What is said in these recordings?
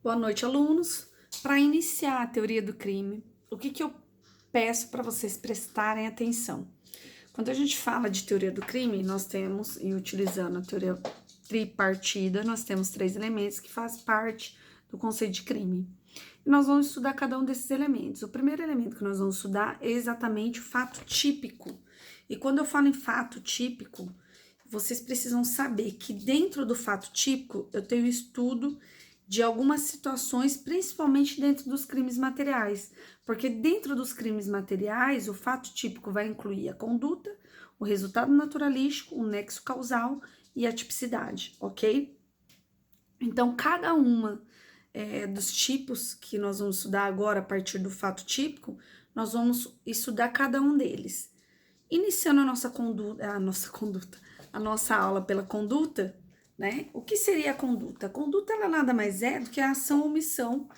Boa noite, alunos. Para iniciar a teoria do crime, o que eu peço para vocês prestarem atenção? Quando a gente fala de teoria do crime, nós temos, e utilizando a teoria tripartida, nós temos 3 elementos que fazem parte do conceito de crime. E nós vamos estudar cada um desses elementos. O primeiro elemento que nós vamos estudar é exatamente o fato típico. E quando eu falo em fato típico, vocês precisam saber que dentro do fato típico eu tenho estudo de algumas situações, principalmente dentro dos crimes materiais, porque dentro dos crimes materiais, o fato típico vai incluir a conduta, o resultado naturalístico, o nexo causal e a tipicidade, ok? Então, cada uma dos tipos que nós vamos estudar agora a partir do fato típico, nós vamos estudar cada um deles. Iniciando a nossa aula pela conduta, né? O que seria a conduta? A conduta, ela nada mais é do que a ação ou omissão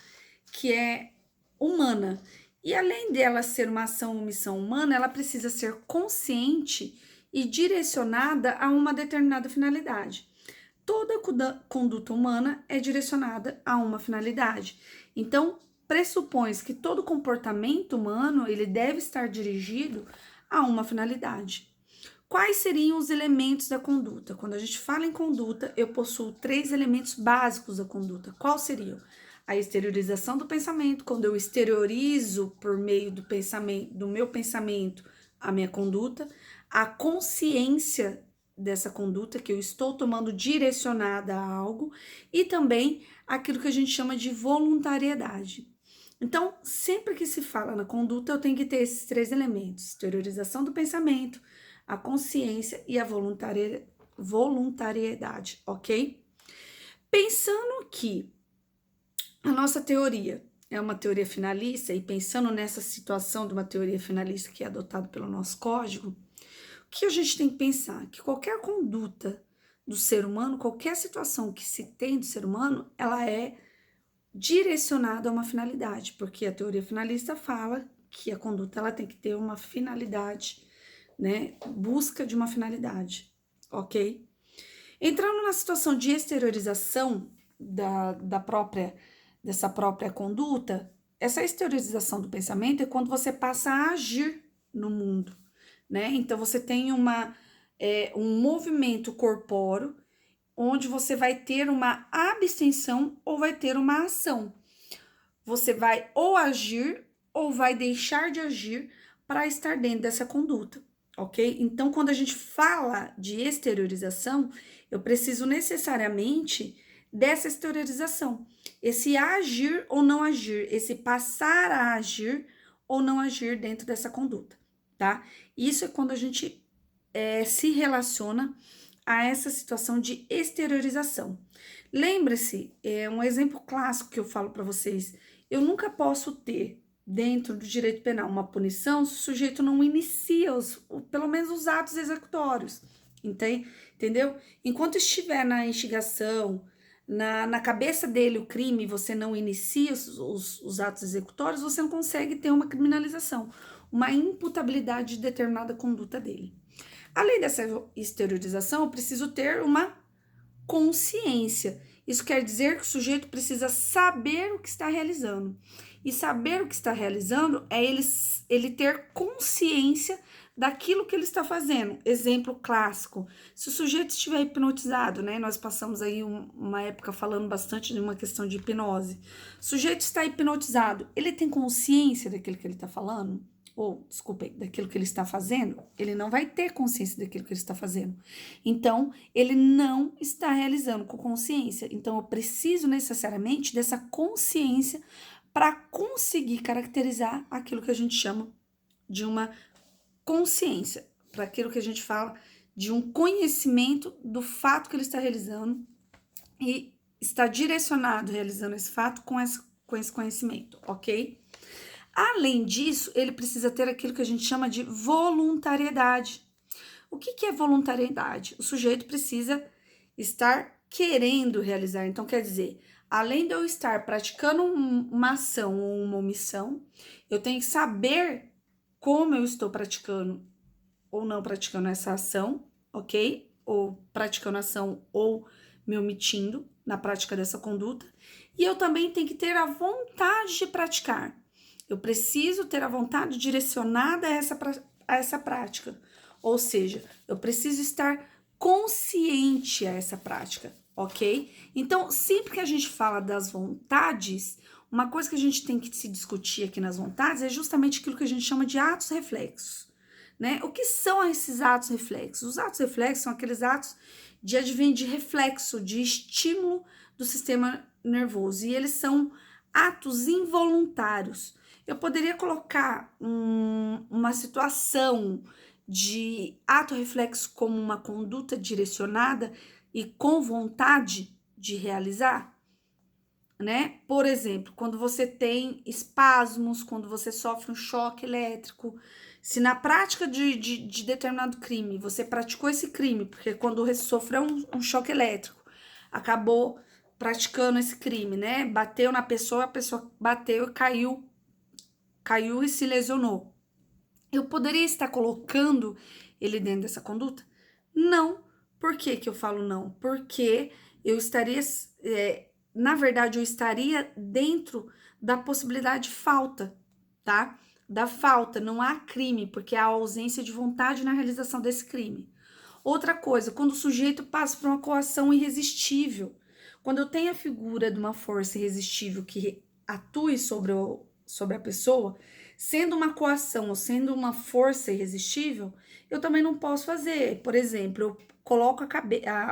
que é humana. E além dela ser uma ação ou omissão humana, ela precisa ser consciente e direcionada a uma determinada finalidade. Toda conduta humana é direcionada a uma finalidade. Então, pressupõe que todo comportamento humano, ele deve estar dirigido a uma finalidade. Quais seriam os elementos da conduta? Quando a gente fala em conduta, eu possuo 3 elementos básicos da conduta. Qual seriam? A exteriorização do pensamento, quando eu exteriorizo por meio do pensamento, do meu pensamento, a minha conduta, a consciência dessa conduta que eu estou tomando direcionada a algo e também aquilo que a gente chama de voluntariedade. Então, sempre que se fala na conduta, eu tenho que ter esses 3 elementos: exteriorização do pensamento, a consciência e a voluntariedade, ok? Pensando que a nossa teoria é uma teoria finalista e pensando nessa situação de uma teoria finalista que é adotada pelo nosso código, o que a gente tem que pensar? Que qualquer conduta do ser humano, qualquer situação que se tem do ser humano, ela é direcionada a uma finalidade, porque a teoria finalista fala que a conduta ela tem que ter uma finalidade, né? Busca de uma finalidade, ok? Entrando na situação de exteriorização dessa própria conduta, essa exteriorização do pensamento é quando você passa a agir no mundo, né? Então você tem um movimento corpóreo onde você vai ter uma abstenção ou vai ter uma ação. Você vai ou agir ou vai deixar de agir para estar dentro dessa conduta, ok? Então, quando a gente fala de exteriorização, eu preciso necessariamente dessa exteriorização. Esse agir ou não agir, esse passar a agir ou não agir dentro dessa conduta, tá? Isso é quando a gente se relaciona a essa situação de exteriorização. Lembre-se, um exemplo clássico que eu falo para vocês, eu nunca posso ter dentro do direito penal uma punição se o sujeito não inicia pelo menos os atos executórios, entendeu? Enquanto estiver na instigação, na cabeça dele o crime, você não inicia os atos executórios, você não consegue ter uma criminalização, uma imputabilidade de determinada conduta dele. Além dessa exteriorização, eu preciso ter uma consciência. Isso quer dizer que o sujeito precisa saber o que está realizando. E saber o que está realizando é ele ter consciência daquilo que ele está fazendo. Exemplo clássico: se o sujeito estiver hipnotizado, né? Nós passamos aí uma época falando bastante de uma questão de hipnose. O sujeito está hipnotizado, ele tem consciência daquilo que ele está falando? Daquilo que ele está fazendo? Ele não vai ter consciência daquilo que ele está fazendo. Então, ele não está realizando com consciência. Então, eu preciso necessariamente dessa consciência para conseguir caracterizar aquilo que a gente chama de uma consciência, para aquilo que a gente fala de um conhecimento do fato que ele está realizando e está direcionado realizando esse fato com esse conhecimento, ok? Além disso, ele precisa ter aquilo que a gente chama de voluntariedade. O que é voluntariedade? O sujeito precisa estar querendo realizar. Então, quer dizer, além de eu estar praticando uma ação ou uma omissão, eu tenho que saber como eu estou praticando ou não praticando essa ação, ok? Ou praticando ação ou me omitindo na prática dessa conduta, e eu também tenho que ter a vontade de praticar. Eu preciso ter a vontade direcionada a essa prática. Ou seja, eu preciso estar consciente a essa prática, ok? Então, sempre que a gente fala das vontades, uma coisa que a gente tem que se discutir aqui nas vontades é justamente aquilo que a gente chama de atos reflexos, né? O que são esses atos reflexos? Os atos reflexos são aqueles atos de advém de reflexo, de estímulo do sistema nervoso, e eles são atos involuntários. Eu poderia colocar uma situação de ato reflexo como uma conduta direcionada e com vontade de realizar, né? Por exemplo, quando você tem espasmos, quando você sofre um choque elétrico, se na prática de determinado crime, você praticou esse crime, porque quando sofreu um choque elétrico, acabou praticando esse crime, né? Bateu na pessoa, a pessoa bateu e caiu e se lesionou. Eu poderia estar colocando ele dentro dessa conduta? Não. Por que que eu falo não? Porque eu estaria, na verdade, eu estaria dentro da possibilidade de falta, tá? Da falta, não há crime, porque há ausência de vontade na realização desse crime. Outra coisa, quando o sujeito passa por uma coação irresistível, quando eu tenho a figura de uma força irresistível que atue sobre a pessoa, sendo uma coação ou sendo uma força irresistível, eu também não posso fazer. Por exemplo, eu coloco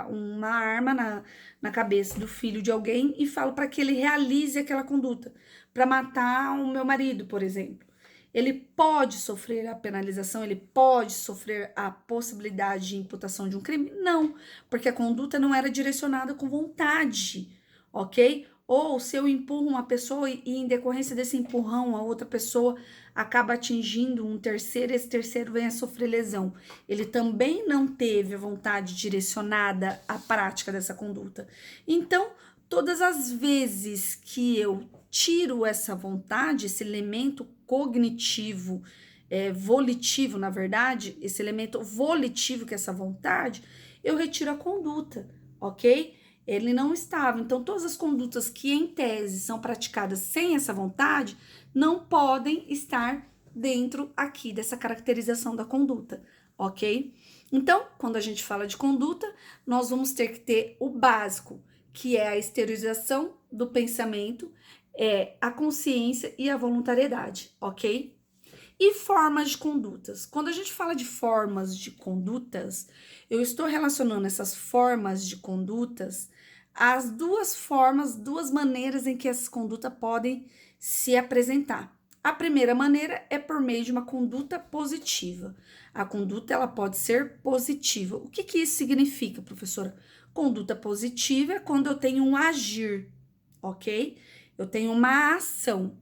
uma arma na cabeça do filho de alguém e falo para que ele realize aquela conduta, para matar o meu marido, por exemplo. Ele pode sofrer a penalização, ele pode sofrer a possibilidade de imputação de um crime? Não, porque a conduta não era direcionada com vontade, ok? Ou se eu empurro uma pessoa e em decorrência desse empurrão, a outra pessoa acaba atingindo um terceiro, esse terceiro vem a sofrer lesão. Ele também não teve a vontade direcionada à prática dessa conduta. Então, todas as vezes que eu tiro essa vontade, esse elemento cognitivo, volitivo, na verdade, esse elemento volitivo que é essa vontade, eu retiro a conduta, ok? Ele não estava. Então, todas as condutas que, em tese, são praticadas sem essa vontade, não podem estar dentro aqui dessa caracterização da conduta, ok? Então, quando a gente fala de conduta, nós vamos ter que ter o básico, que é a exteriorização do pensamento, a consciência e a voluntariedade, ok? E formas de condutas. Quando a gente fala de formas de condutas, eu estou relacionando essas formas de condutas às duas maneiras em que essas condutas podem se apresentar. A primeira maneira é por meio de uma conduta positiva. A conduta ela pode ser positiva. O que isso significa, professora? Conduta positiva é quando eu tenho um agir, ok? Eu tenho uma ação.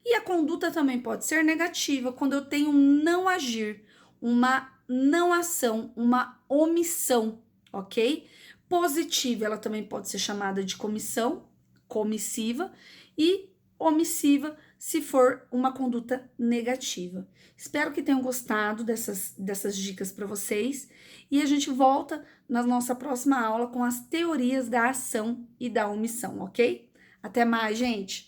E a conduta também pode ser negativa, quando eu tenho um não agir, uma não ação, uma omissão, ok? Positiva, ela também pode ser chamada de comissiva, e omissiva, se for uma conduta negativa. Espero que tenham gostado dessas dicas para vocês, e a gente volta na nossa próxima aula com as teorias da ação e da omissão, ok? Até mais, gente!